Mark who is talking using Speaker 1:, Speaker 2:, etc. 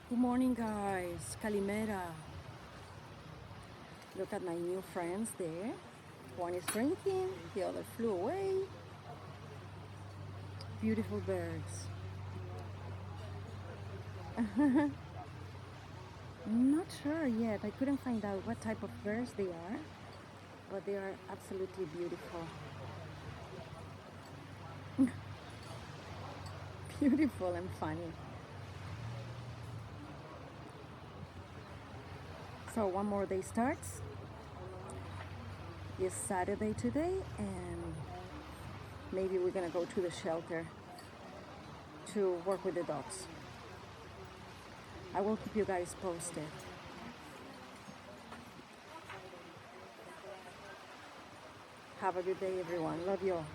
Speaker 1: Good morning, guys. Kalimera. Look at my new friends there. One is drinking, the other flew away. Beautiful birds. Not sure yet. I couldn't find out what type of birds they are, but they are absolutely beautiful. Beautiful and funny. So one more day starts. It's Saturday today, and maybe we're gonna go to the shelter to work with the dogs. I will keep you guys posted. Have a good day, everyone. Love you all.